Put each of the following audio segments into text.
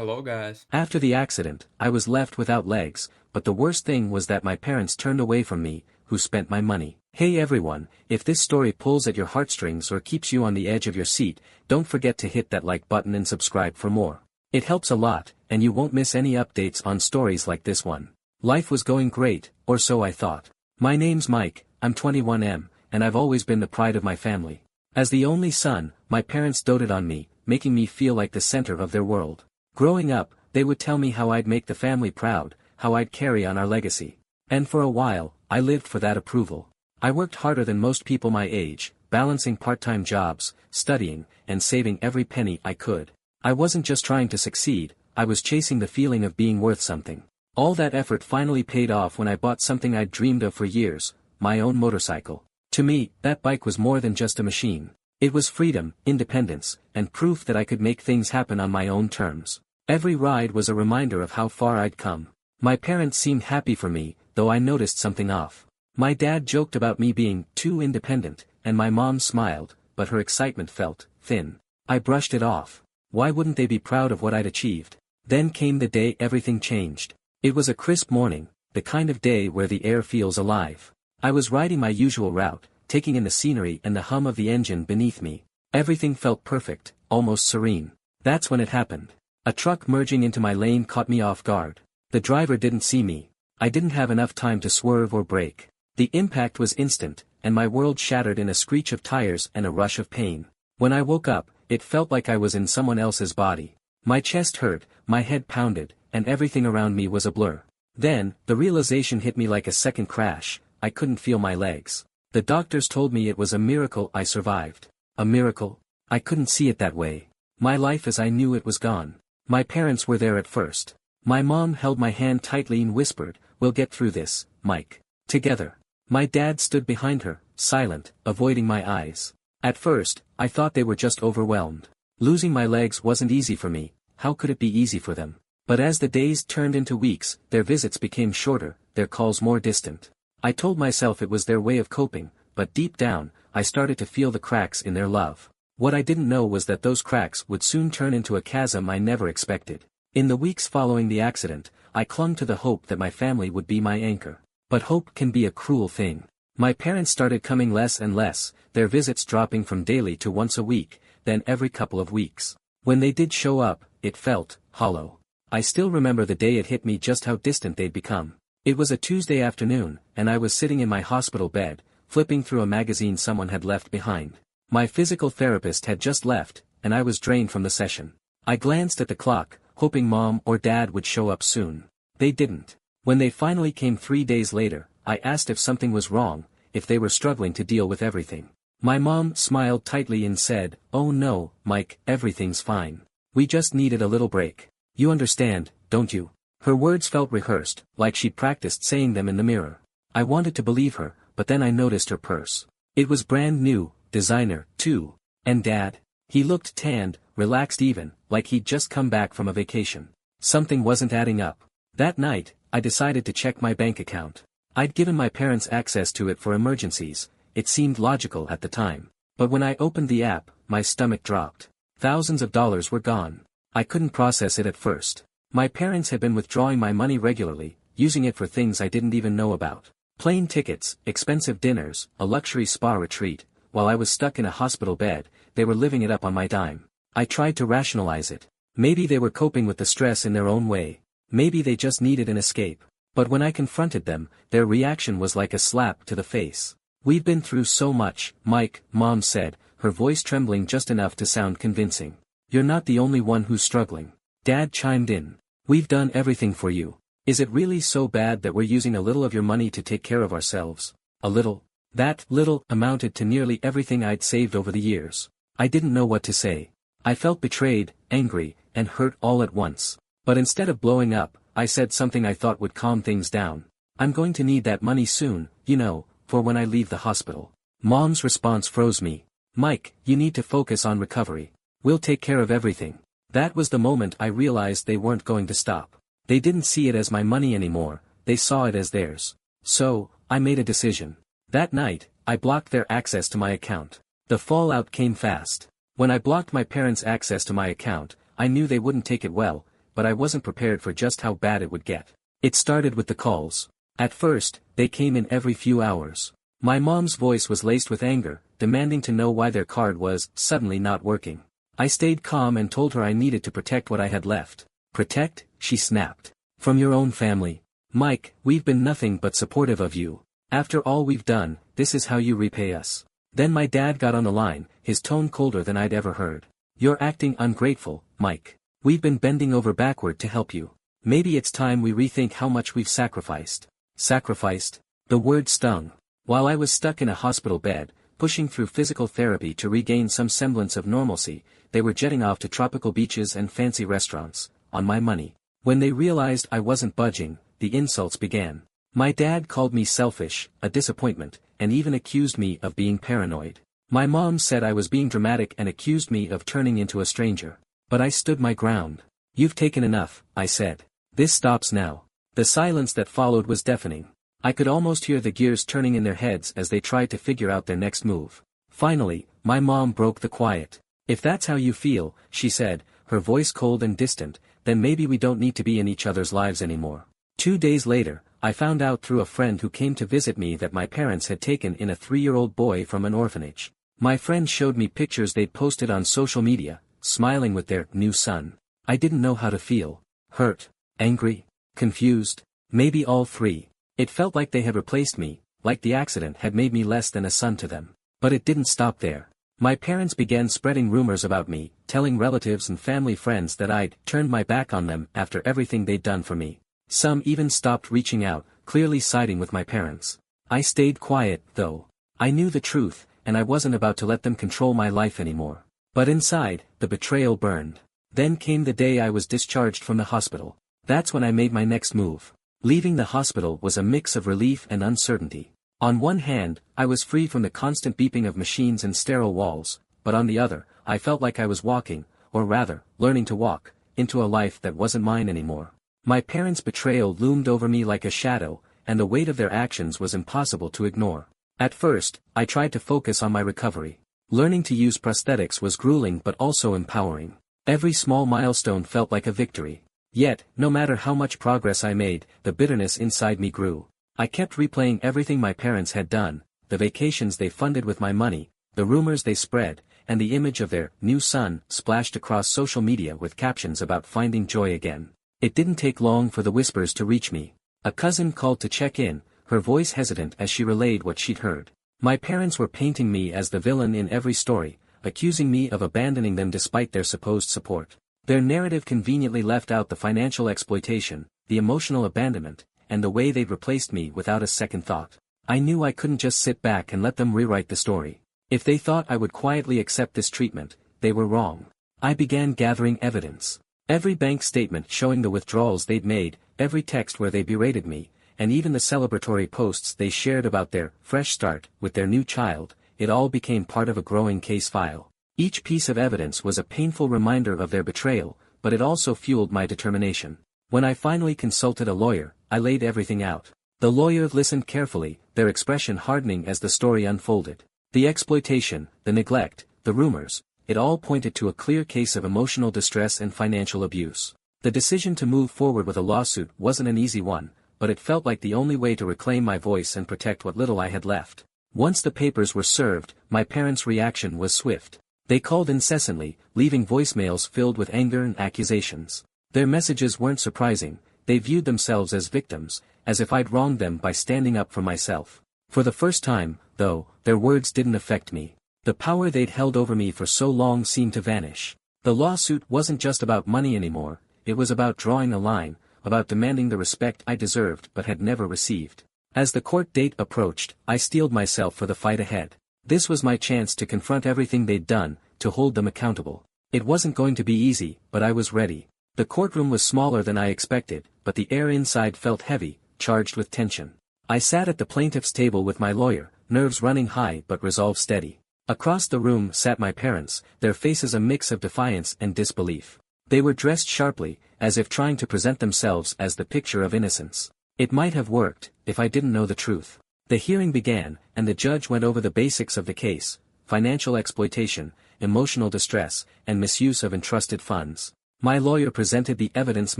Hello, guys. After the accident, I was left without legs, but the worst thing was that my parents turned away from me, who spent my money. Hey everyone, if this story pulls at your heartstrings or keeps you on the edge of your seat, don't forget to hit that like button and subscribe for more. It helps a lot, and you won't miss any updates on stories like this one. Life was going great, or so I thought. My name's Mike, I'm 21M, and I've always been the pride of my family. As the only son, my parents doted on me, making me feel like the center of their world. Growing up, they would tell me how I'd make the family proud, how I'd carry on our legacy. And for a while, I lived for that approval. I worked harder than most people my age, balancing part-time jobs, studying, and saving every penny I could. I wasn't just trying to succeed, I was chasing the feeling of being worth something. All that effort finally paid off when I bought something I'd dreamed of for years, my own motorcycle. To me, that bike was more than just a machine. It was freedom, independence, and proof that I could make things happen on my own terms. Every ride was a reminder of how far I'd come. My parents seemed happy for me, though I noticed something off. My dad joked about me being too independent, and my mom smiled, but her excitement felt thin. I brushed it off. Why wouldn't they be proud of what I'd achieved? Then came the day everything changed. It was a crisp morning, the kind of day where the air feels alive. I was riding my usual route, taking in the scenery and the hum of the engine beneath me. Everything felt perfect, almost serene. That's when it happened. A truck merging into my lane caught me off guard. The driver didn't see me. I didn't have enough time to swerve or brake. The impact was instant, and my world shattered in a screech of tires and a rush of pain. When I woke up, it felt like I was in someone else's body. My chest hurt, my head pounded, and everything around me was a blur. Then, the realization hit me like a second crash. I couldn't feel my legs. The doctors told me it was a miracle I survived. A miracle? I couldn't see it that way. My life as I knew it was gone. My parents were there at first. My mom held my hand tightly and whispered, "We'll get through this, Mike. Together." My dad stood behind her, silent, avoiding my eyes. At first, I thought they were just overwhelmed. Losing my legs wasn't easy for me, how could it be easy for them? But as the days turned into weeks, their visits became shorter, their calls more distant. I told myself it was their way of coping, but deep down, I started to feel the cracks in their love. What I didn't know was that those cracks would soon turn into a chasm I never expected. In the weeks following the accident, I clung to the hope that my family would be my anchor. But hope can be a cruel thing. My parents started coming less and less, their visits dropping from daily to once a week, then every couple of weeks. When they did show up, it felt hollow. I still remember the day it hit me just how distant they'd become. It was a Tuesday afternoon, and I was sitting in my hospital bed, flipping through a magazine someone had left behind. My physical therapist had just left, and I was drained from the session. I glanced at the clock, hoping mom or dad would show up soon. They didn't. When they finally came 3 days later, I asked if something was wrong, if they were struggling to deal with everything. My mom smiled tightly and said, "Oh no, Mike, everything's fine. We just needed a little break. You understand, don't you?" Her words felt rehearsed, like she'd practiced saying them in the mirror. I wanted to believe her, but then I noticed her purse. It was brand new, designer, too. And Dad? He looked tanned, relaxed even, like he'd just come back from a vacation. Something wasn't adding up. That night, I decided to check my bank account. I'd given my parents access to it for emergencies, it seemed logical at the time. But when I opened the app, my stomach dropped. Thousands of dollars were gone. I couldn't process it at first. My parents had been withdrawing my money regularly, using it for things I didn't even know about. Plane tickets, expensive dinners, a luxury spa retreat. While I was stuck in a hospital bed, they were living it up on my dime. I tried to rationalize it. Maybe they were coping with the stress in their own way. Maybe they just needed an escape. But when I confronted them, their reaction was like a slap to the face. "We've been through so much, Mike," Mom said, her voice trembling just enough to sound convincing. "You're not the only one who's struggling." Dad chimed in. "We've done everything for you. Is it really so bad that we're using a little of your money to take care of ourselves?" A little? That little amounted to nearly everything I'd saved over the years. I didn't know what to say. I felt betrayed, angry, and hurt all at once. But instead of blowing up, I said something I thought would calm things down. "I'm going to need that money soon, you know, for when I leave the hospital." Mom's response froze me. "Mike, you need to focus on recovery. We'll take care of everything." That was the moment I realized they weren't going to stop. They didn't see it as my money anymore, they saw it as theirs. So, I made a decision. That night, I blocked their access to my account. The fallout came fast. When I blocked my parents' access to my account, I knew they wouldn't take it well. but I wasn't prepared for just how bad it would get. It started with the calls. At first, they came in every few hours. My mom's voice was laced with anger, demanding to know why their card was suddenly not working. I stayed calm and told her I needed to protect what I had left. Protect? She snapped. From your own family. Mike, we've been nothing but supportive of you. After all we've done, this is how you repay us. Then my dad got on the line, his tone colder than I'd ever heard. You're acting ungrateful, Mike. We've been bending over backward to help you. Maybe it's time we rethink how much we've sacrificed. Sacrificed? The word stung. While I was stuck in a hospital bed, pushing through physical therapy to regain some semblance of normalcy, they were jetting off to tropical beaches and fancy restaurants, on my money. When they realized I wasn't budging, the insults began. My dad called me selfish, a disappointment, and even accused me of being paranoid. My mom said I was being dramatic and accused me of turning into a stranger. But I stood my ground. You've taken enough, I said. This stops now. The silence that followed was deafening. I could almost hear the gears turning in their heads as they tried to figure out their next move. Finally, my mom broke the quiet. If that's how you feel, she said, her voice cold and distant, then maybe we don't need to be in each other's lives anymore. 2 days later, I found out through a friend who came to visit me that my parents had taken in a 3-year-old boy from an orphanage. My friend showed me pictures they'd posted on social media, smiling with their new son. I didn't know how to feel. Hurt, angry, confused, maybe all three. It felt like they had replaced me, like the accident had made me less than a son to them. But it didn't stop there. My parents began spreading rumors about me, telling relatives and family friends that I'd turned my back on them after everything they'd done for me. Some even stopped reaching out, clearly siding with my parents. I stayed quiet, though. I knew the truth, and I wasn't about to let them control my life anymore. But inside, the betrayal burned. Then came the day I was discharged from the hospital. That's when I made my next move. Leaving the hospital was a mix of relief and uncertainty. On one hand, I was free from the constant beeping of machines and sterile walls, but on the other, I felt like I was walking, or rather, learning to walk, into a life that wasn't mine anymore. My parents' betrayal loomed over me like a shadow, and the weight of their actions was impossible to ignore. At first, I tried to focus on my recovery. Learning to use prosthetics was grueling but also empowering. Every small milestone felt like a victory. Yet, no matter how much progress I made, the bitterness inside me grew. I kept replaying everything my parents had done, the vacations they funded with my money, the rumors they spread, and the image of their new son splashed across social media with captions about finding joy again. It didn't take long for the whispers to reach me. A cousin called to check in, her voice hesitant as she relayed what she'd heard. My parents were painting me as the villain in every story, accusing me of abandoning them despite their supposed support. Their narrative conveniently left out the financial exploitation, the emotional abandonment, and the way they'd replaced me without a second thought. I knew I couldn't just sit back and let them rewrite the story. If they thought I would quietly accept this treatment, they were wrong. I began gathering evidence. Every bank statement showing the withdrawals they'd made, every text where they berated me, and even the celebratory posts they shared about their fresh start with their new child, it all became part of a growing case file. Each piece of evidence was a painful reminder of their betrayal, but it also fueled my determination. When I finally consulted a lawyer, I laid everything out. The lawyer listened carefully, their expression hardening as the story unfolded. The exploitation, the neglect, the rumors, it all pointed to a clear case of emotional distress and financial abuse. The decision to move forward with a lawsuit wasn't an easy one, but it felt like the only way to reclaim my voice and protect what little I had left. Once the papers were served, my parents' reaction was swift. They called incessantly, leaving voicemails filled with anger and accusations. Their messages weren't surprising, they viewed themselves as victims, as if I'd wronged them by standing up for myself. For the first time, though, their words didn't affect me. The power they'd held over me for so long seemed to vanish. The lawsuit wasn't just about money anymore, it was about drawing a line, about demanding the respect I deserved but had never received. As the court date approached, I steeled myself for the fight ahead. This was my chance to confront everything they'd done, to hold them accountable. It wasn't going to be easy, but I was ready. The courtroom was smaller than I expected, but the air inside felt heavy, charged with tension. I sat at the plaintiff's table with my lawyer, nerves running high but resolve steady. Across the room sat my parents, their faces a mix of defiance and disbelief. They were dressed sharply, as if trying to present themselves as the picture of innocence. It might have worked, if I didn't know the truth. The hearing began, and the judge went over the basics of the case: financial exploitation, emotional distress, and misuse of entrusted funds. My lawyer presented the evidence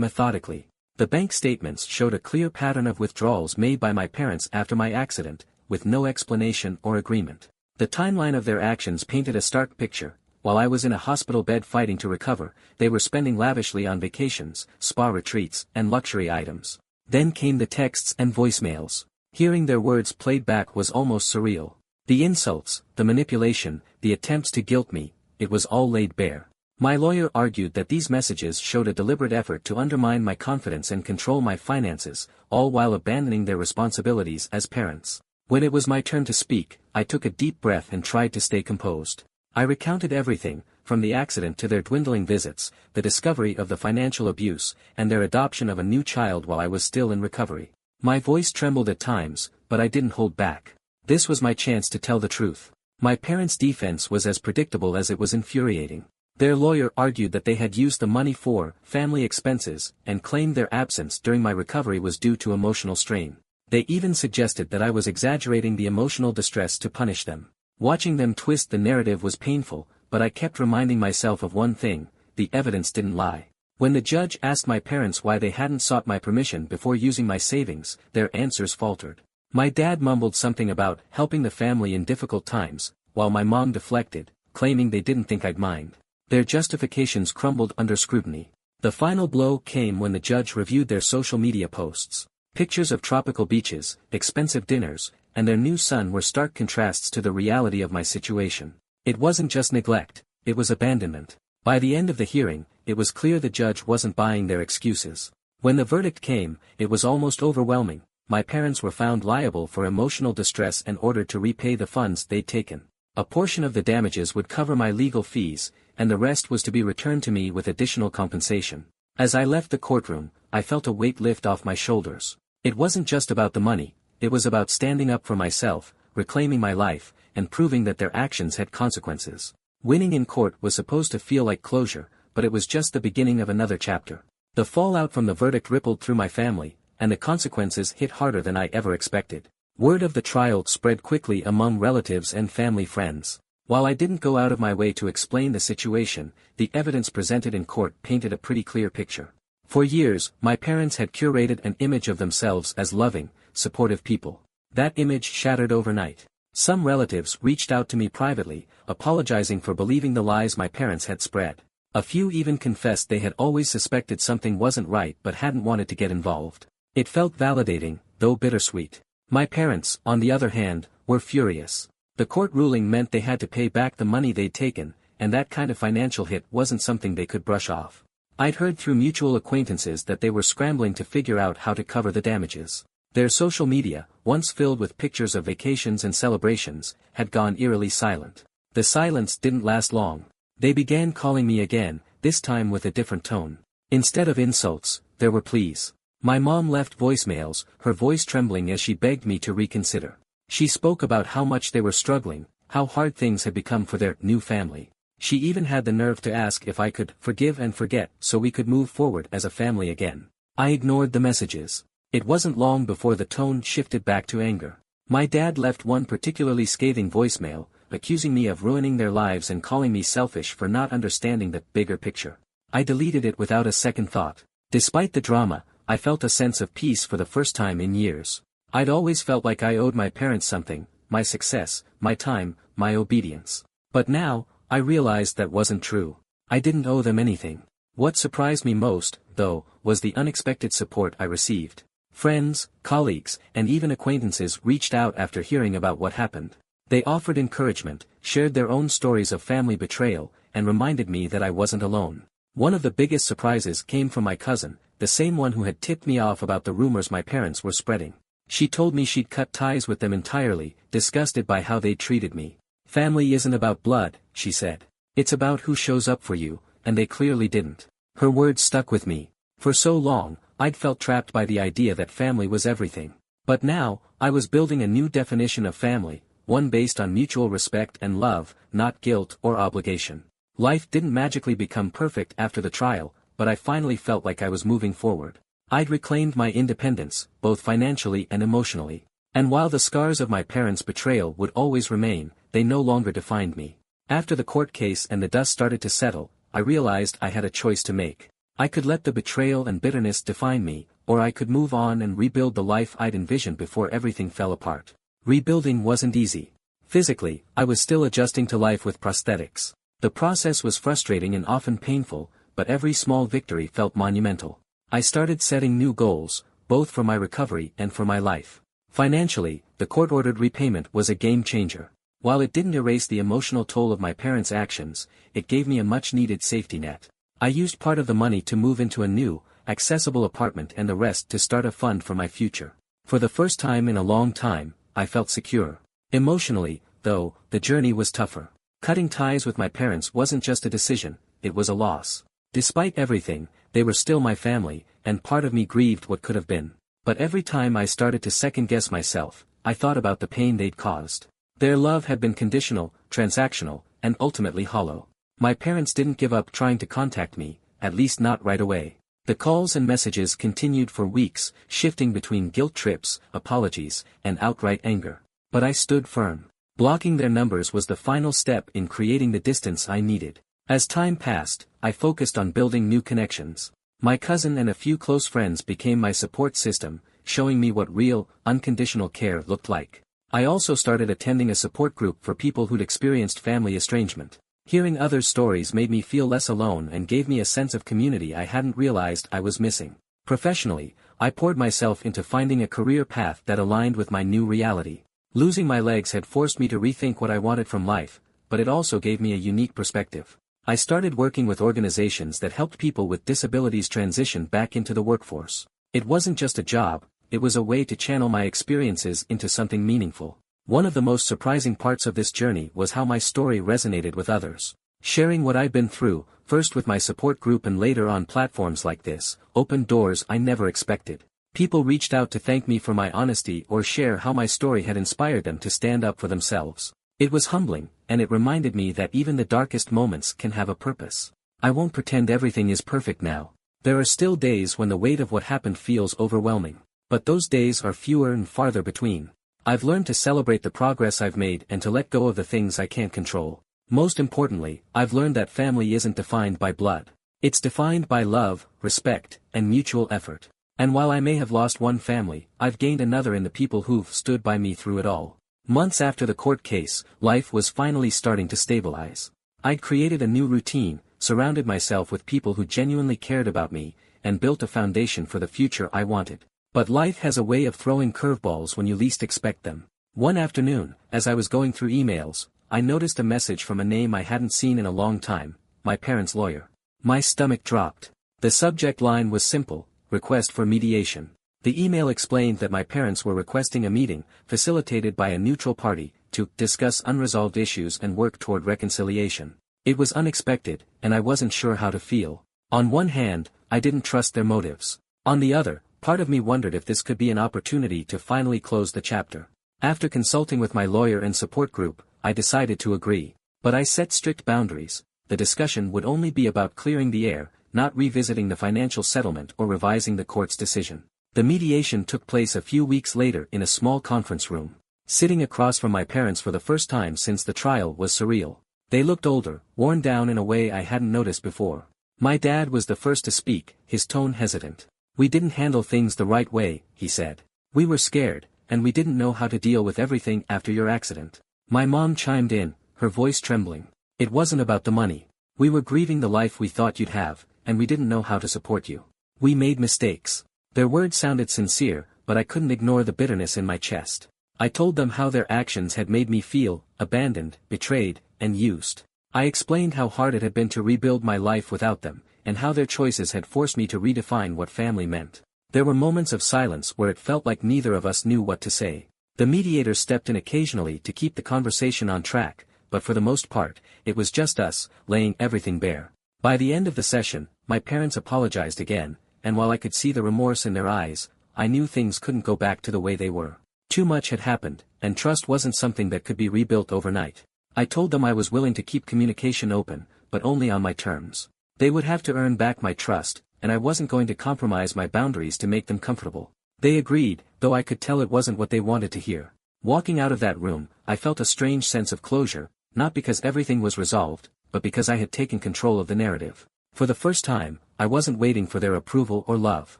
methodically. The bank statements showed a clear pattern of withdrawals made by my parents after my accident, with no explanation or agreement. The timeline of their actions painted a stark picture. While I was in a hospital bed fighting to recover, they were spending lavishly on vacations, spa retreats, and luxury items. Then came the texts and voicemails. Hearing their words played back was almost surreal. The insults, the manipulation, the attempts to guilt me, it was all laid bare. My lawyer argued that these messages showed a deliberate effort to undermine my confidence and control my finances, all while abandoning their responsibilities as parents. When it was my turn to speak, I took a deep breath and tried to stay composed. I recounted everything, from the accident to their dwindling visits, the discovery of the financial abuse, and their adoption of a new child while I was still in recovery. My voice trembled at times, but I didn't hold back. This was my chance to tell the truth. My parents' defense was as predictable as it was infuriating. Their lawyer argued that they had used the money for family expenses, and claimed their absence during my recovery was due to emotional strain. They even suggested that I was exaggerating the emotional distress to punish them. Watching them twist the narrative was painful, but I kept reminding myself of one thing: the evidence didn't lie. When the judge asked my parents why they hadn't sought my permission before using my savings, their answers faltered. My dad mumbled something about helping the family in difficult times, while my mom deflected, claiming they didn't think I'd mind. Their justifications crumbled under scrutiny. The final blow came when the judge reviewed their social media posts. Pictures of tropical beaches, expensive dinners, and their new son were stark contrasts to the reality of my situation. It wasn't just neglect, it was abandonment. By the end of the hearing, it was clear the judge wasn't buying their excuses. When the verdict came, it was almost overwhelming. My parents were found liable for emotional distress and ordered to repay the funds they'd taken. A portion of the damages would cover my legal fees, and the rest was to be returned to me with additional compensation. As I left the courtroom, I felt a weight lift off my shoulders. It wasn't just about the money, it was about standing up for myself, reclaiming my life, and proving that their actions had consequences. Winning in court was supposed to feel like closure, but it was just the beginning of another chapter. The fallout from the verdict rippled through my family, and the consequences hit harder than I ever expected. Word of the trial spread quickly among relatives and family friends. While I didn't go out of my way to explain the situation, the evidence presented in court painted a pretty clear picture. For years, my parents had curated an image of themselves as loving, supportive people. That image shattered overnight. Some relatives reached out to me privately, apologizing for believing the lies my parents had spread. A few even confessed they had always suspected something wasn't right but hadn't wanted to get involved. It felt validating, though bittersweet. My parents, on the other hand, were furious. The court ruling meant they had to pay back the money they'd taken, and that kind of financial hit wasn't something they could brush off. I'd heard through mutual acquaintances that they were scrambling to figure out how to cover the damages. Their social media, once filled with pictures of vacations and celebrations, had gone eerily silent. The silence didn't last long. They began calling me again, this time with a different tone. Instead of insults, there were pleas. My mom left voicemails, her voice trembling as she begged me to reconsider. She spoke about how much they were struggling, how hard things had become for their new family. She even had the nerve to ask if I could forgive and forget so we could move forward as a family again. I ignored the messages. It wasn't long before the tone shifted back to anger. My dad left one particularly scathing voicemail, accusing me of ruining their lives and calling me selfish for not understanding the bigger picture. I deleted it without a second thought. Despite the drama, I felt a sense of peace for the first time in years. I'd always felt like I owed my parents something, my success, my time, my obedience. But now, I realized that wasn't true. I didn't owe them anything. What surprised me most, though, was the unexpected support I received. Friends, colleagues, and even acquaintances reached out after hearing about what happened. They offered encouragement, shared their own stories of family betrayal, and reminded me that I wasn't alone. One of the biggest surprises came from my cousin, the same one who had tipped me off about the rumors my parents were spreading. She told me she'd cut ties with them entirely, disgusted by how they treated me. Family isn't about blood, she said. It's about who shows up for you, and they clearly didn't. Her words stuck with me. For so long, I'd felt trapped by the idea that family was everything. But now, I was building a new definition of family, one based on mutual respect and love, not guilt or obligation. Life didn't magically become perfect after the trial, but I finally felt like I was moving forward. I'd reclaimed my independence, both financially and emotionally. And while the scars of my parents' betrayal would always remain, they no longer defined me. After the court case and the dust started to settle, I realized I had a choice to make. I could let the betrayal and bitterness define me, or I could move on and rebuild the life I'd envisioned before everything fell apart. Rebuilding wasn't easy. Physically, I was still adjusting to life with prosthetics. The process was frustrating and often painful, but every small victory felt monumental. I started setting new goals, both for my recovery and for my life. Financially, the court-ordered repayment was a game changer. While it didn't erase the emotional toll of my parents' actions, it gave me a much-needed safety net. I used part of the money to move into a new, accessible apartment and the rest to start a fund for my future. For the first time in a long time, I felt secure. Emotionally, though, the journey was tougher. Cutting ties with my parents wasn't just a decision, it was a loss. Despite everything, they were still my family, and part of me grieved what could have been. But every time I started to second-guess myself, I thought about the pain they'd caused. Their love had been conditional, transactional, and ultimately hollow. My parents didn't give up trying to contact me, at least not right away. The calls and messages continued for weeks, shifting between guilt trips, apologies, and outright anger. But I stood firm. Blocking their numbers was the final step in creating the distance I needed. As time passed, I focused on building new connections. My cousin and a few close friends became my support system, showing me what real, unconditional care looked like. I also started attending a support group for people who'd experienced family estrangement. Hearing others' stories made me feel less alone and gave me a sense of community I hadn't realized I was missing. Professionally, I poured myself into finding a career path that aligned with my new reality. Losing my legs had forced me to rethink what I wanted from life, but it also gave me a unique perspective. I started working with organizations that helped people with disabilities transition back into the workforce. It wasn't just a job, it was a way to channel my experiences into something meaningful. One of the most surprising parts of this journey was how my story resonated with others. Sharing what I'd been through, first with my support group and later on platforms like this, opened doors I never expected. People reached out to thank me for my honesty or share how my story had inspired them to stand up for themselves. It was humbling, and it reminded me that even the darkest moments can have a purpose. I won't pretend everything is perfect now. There are still days when the weight of what happened feels overwhelming. But those days are fewer and farther between. I've learned to celebrate the progress I've made and to let go of the things I can't control. Most importantly, I've learned that family isn't defined by blood. It's defined by love, respect, and mutual effort. And while I may have lost one family, I've gained another in the people who've stood by me through it all. Months after the court case, life was finally starting to stabilize. I'd created a new routine, surrounded myself with people who genuinely cared about me, and built a foundation for the future I wanted. But life has a way of throwing curveballs when you least expect them. One afternoon, as I was going through emails, I noticed a message from a name I hadn't seen in a long time, my parents' lawyer. My stomach dropped. The subject line was simple: request for mediation. The email explained that my parents were requesting a meeting, facilitated by a neutral party, to discuss unresolved issues and work toward reconciliation. It was unexpected, and I wasn't sure how to feel. On one hand, I didn't trust their motives. On the other, part of me wondered if this could be an opportunity to finally close the chapter. After consulting with my lawyer and support group, I decided to agree. But I set strict boundaries. The discussion would only be about clearing the air, not revisiting the financial settlement or revising the court's decision. The mediation took place a few weeks later in a small conference room. Sitting across from my parents for the first time since the trial was surreal. They looked older, worn down in a way I hadn't noticed before. My dad was the first to speak, his tone hesitant. "We didn't handle things the right way," he said. "We were scared, and we didn't know how to deal with everything after your accident." My mom chimed in, her voice trembling. "It wasn't about the money. We were grieving the life we thought you'd have, and we didn't know how to support you. We made mistakes." Their words sounded sincere, but I couldn't ignore the bitterness in my chest. I told them how their actions had made me feel abandoned, betrayed, and used. I explained how hard it had been to rebuild my life without them, and how their choices had forced me to redefine what family meant. There were moments of silence where it felt like neither of us knew what to say. The mediator stepped in occasionally to keep the conversation on track, but for the most part, it was just us, laying everything bare. By the end of the session, my parents apologized again, and while I could see the remorse in their eyes, I knew things couldn't go back to the way they were. Too much had happened, and trust wasn't something that could be rebuilt overnight. I told them I was willing to keep communication open, but only on my terms. They would have to earn back my trust, and I wasn't going to compromise my boundaries to make them comfortable. They agreed, though I could tell it wasn't what they wanted to hear. Walking out of that room, I felt a strange sense of closure, not because everything was resolved, but because I had taken control of the narrative. For the first time, I wasn't waiting for their approval or love.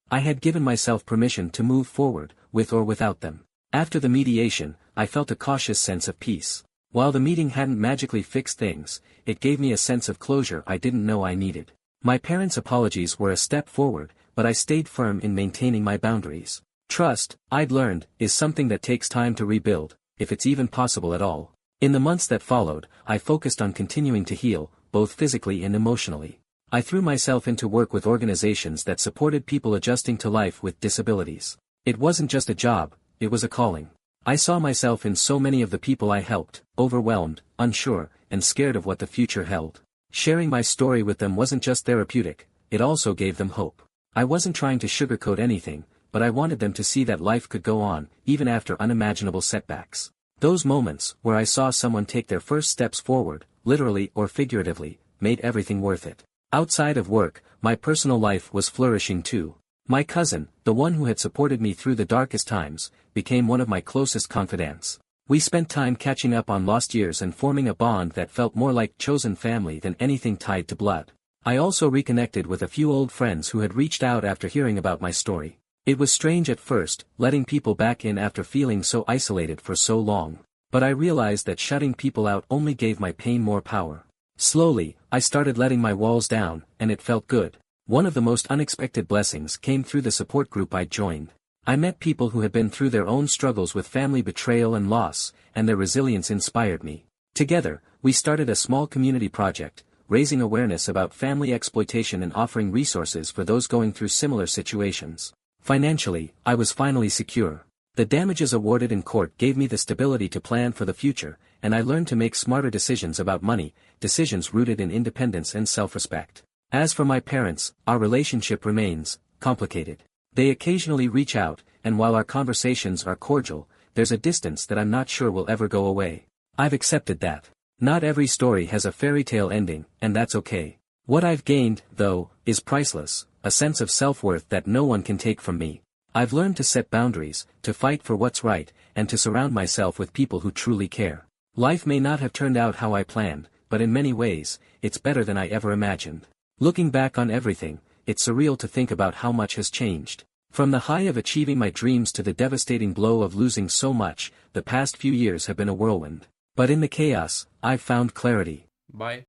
I had given myself permission to move forward, with or without them. After the mediation, I felt a cautious sense of peace. While the meeting hadn't magically fixed things, it gave me a sense of closure I didn't know I needed. My parents' apologies were a step forward, but I stayed firm in maintaining my boundaries. Trust, I'd learned, is something that takes time to rebuild, if it's even possible at all. In the months that followed, I focused on continuing to heal, both physically and emotionally. I threw myself into work with organizations that supported people adjusting to life with disabilities. It wasn't just a job, it was a calling. I saw myself in so many of the people I helped, overwhelmed, unsure, and scared of what the future held. Sharing my story with them wasn't just therapeutic, it also gave them hope. I wasn't trying to sugarcoat anything, but I wanted them to see that life could go on, even after unimaginable setbacks. Those moments, where I saw someone take their first steps forward, literally or figuratively, made everything worth it. Outside of work, my personal life was flourishing too. My cousin, the one who had supported me through the darkest times, became one of my closest confidants. We spent time catching up on lost years and forming a bond that felt more like chosen family than anything tied to blood. I also reconnected with a few old friends who had reached out after hearing about my story. It was strange at first, letting people back in after feeling so isolated for so long. But I realized that shutting people out only gave my pain more power. Slowly, I started letting my walls down, and it felt good. One of the most unexpected blessings came through the support group I joined. I met people who had been through their own struggles with family betrayal and loss, and their resilience inspired me. Together, we started a small community project, raising awareness about family exploitation and offering resources for those going through similar situations. Financially, I was finally secure. The damages awarded in court gave me the stability to plan for the future, and I learned to make smarter decisions about money, decisions rooted in independence and self-respect. As for my parents, our relationship remains complicated. They occasionally reach out, and while our conversations are cordial, there's a distance that I'm not sure will ever go away. I've accepted that. Not every story has a fairy tale ending, and that's okay. What I've gained, though, is priceless, a sense of self-worth that no one can take from me. I've learned to set boundaries, to fight for what's right, and to surround myself with people who truly care. Life may not have turned out how I planned, but in many ways, it's better than I ever imagined. Looking back on everything, it's surreal to think about how much has changed. From the high of achieving my dreams to the devastating blow of losing so much, the past few years have been a whirlwind. But in the chaos, I've found clarity. Bye.